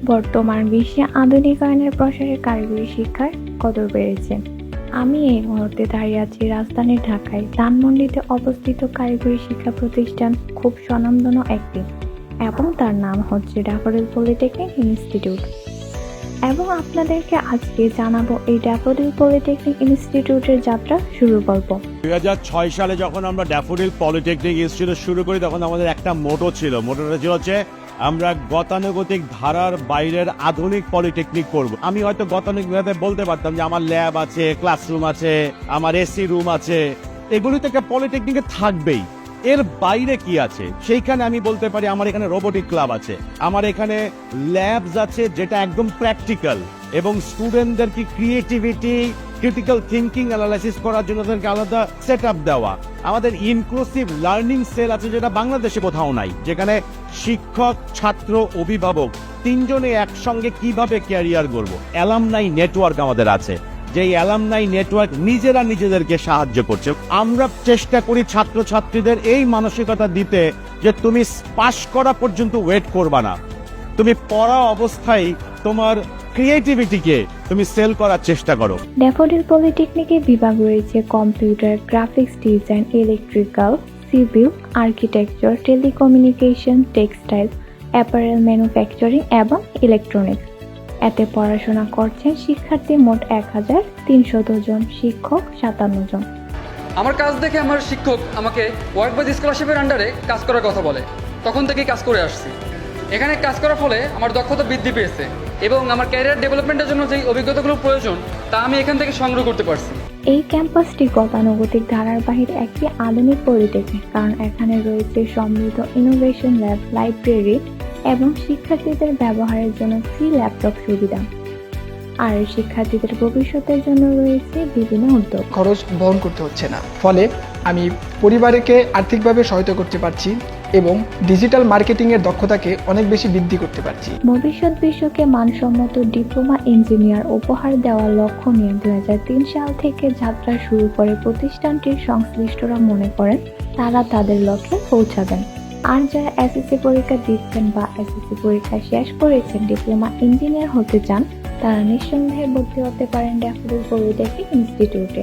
বর্তমান বিশ্বে আধুনিকায়নের প্রসারে কারিগরি শিক্ষার কদর বেড়েছে। আমি এই মুহূর্তে দাঁড়িয়ে আছি রাজধানী ঢাকায় ধানমন্ডিতে অবস্থিত কারিগরি শিক্ষা প্রতিষ্ঠান, খুব স্বনামধন্য একটি, এবং তার নাম হচ্ছে ড্যাফোডিল পলিটেকনিক ইনস্টিটিউট। এবং আপনাদেরকে আজকে জানাবো এই ড্যাফোডিল পলিটেকনিক ইনস্টিটিউটের যাত্রা শুরু গল্প। 2006 সালে যখন আমরা ড্যাফোডিল পলিটেকনিক ইনস্টিটিউট শুরু করি, তখন আমাদের একটা মোটো ছিল। মোটোটা ছিল হচ্ছে আমরা গতানুগতিক ধারার বাইরের আধুনিক পলিটেকনিক করব। আমি হয়তো গতানুগতিক বলতে পারতাম যে আমার ল্যাব আছে, ক্লাসরুম আছে, আমার এসি রুম আছে, এগুলিতে একটা পলিটেকনিকে থাকবেই। এর বাইরে কি আছে সেইখানে আমি বলতে পারি আমার এখানে রোবোটিক ক্লাব আছে, আমার এখানে ল্যাবস আছে যেটা একদম প্র্যাকটিক্যাল এবং স্টুডেন্টদের কি ক্রিয়েটিভিটি, ক্রিটিক্যাল থিঙ্কিং অ্যানালাইসিস করার জন্য তাদেরকে আলাদা সেট আপ দেওয়া। আমাদের ইনক্লুসিভ লার্নিং সেল আছে যেটা বাংলাদেশে কোথাও নাই, যেখানে শিক্ষক, ছাত্র, অভিভাবক তিনজনে একসঙ্গে কিভাবে ক্যারিয়ার গড়ব। অ্যালামনাই নেটওয়ার্ক আমাদের আছে, যেই অ্যালামনাই নেটওয়ার্ক নিজেরা নিজেদেরকে সাহায্য করছে। আমরা চেষ্টা করি ছাত্রছাত্রীদের এই মানসিকতা দিতে যে তুমি পাস করা পর্যন্ত ওয়েট করবা না, তুমি পড়া অবস্থায় তোমার ক্রিয়েটিভিটিকে তুমি সেল করার চেষ্টা করো। ড্যাফোডিল পলিটেকনিকে বিভাগ রয়েছে computer, graphics design, electrical, civil, architecture, telecommunication, textile, apparel manufacturing এবং ইলেকট্রনিক্স। এতে পড়াশোনা করছেন শিক্ষার্থী মোট 1300 জন, শিক্ষক 57 জন। আমার কাজ দেখে আমার শিক্ষক আমাকে ওয়ার্ক বাই স্কলারশিপের আন্ডারে কাজ করার কথা বলে। তখন থেকেই কাজ করে আসছি। এখানে কাজ করার ফলে আমার দক্ষতা বৃদ্ধি পেয়েছে এবং আমার ক্যারিয়ার ডেভেলপমেন্টের জন্য যেই অভিজ্ঞতাগুলো প্রয়োজন তা আমি এখান থেকে সংগ্রহ করতে পারছি। এই ক্যাম্পাসটি গতানুগতিক ধারার বাহিরে একটি আধুনিক পলিটেকনিক, কারণ এখানে রয়েছে সমৃদ্ধ ইনোভেশন ল্যাব, লাইব্রেরি এবং শিক্ষার্থীদের ব্যবহারের জন্য ফ্রি ল্যাপটপ সুবিধা। আর শিক্ষার্থীদের ভবিষ্যতের জন্য রয়েছে বিভিন্ন উদ্যোগ। খরচ বহন করতে হচ্ছে না, ফলে আমি পরিবারকে আর্থিকভাবে সহায়তা করতে পারছি এবং ডিজিটাল মার্কেটিংয়ের দক্ষতাকে অনেক বেশি বৃদ্ধি করতে পারছি। ভবিষ্যৎ বিশ্বকে মানসম্মত ডিপ্লোমা ইঞ্জিনিয়ার উপহার দেওয়ার লক্ষ্য নিয়ে 2003 সাল থেকে যাত্রা শুরু করে প্রতিষ্ঠানটির সংশ্লিষ্টরা মনে করেন তারা তাদের লক্ষ্যে পৌঁছাবেন। আর যারা এসএসসি পরীক্ষা দিচ্ছেন বা এসএসসি পরীক্ষা শেষ করেছেন, ডিপ্লোমা ইঞ্জিনিয়ার হতে চান, তারা নিঃসন্দেহে ভর্তি হতে পারেন ড্যাফোডিল পলিটেকনিক ইনস্টিটিউটে।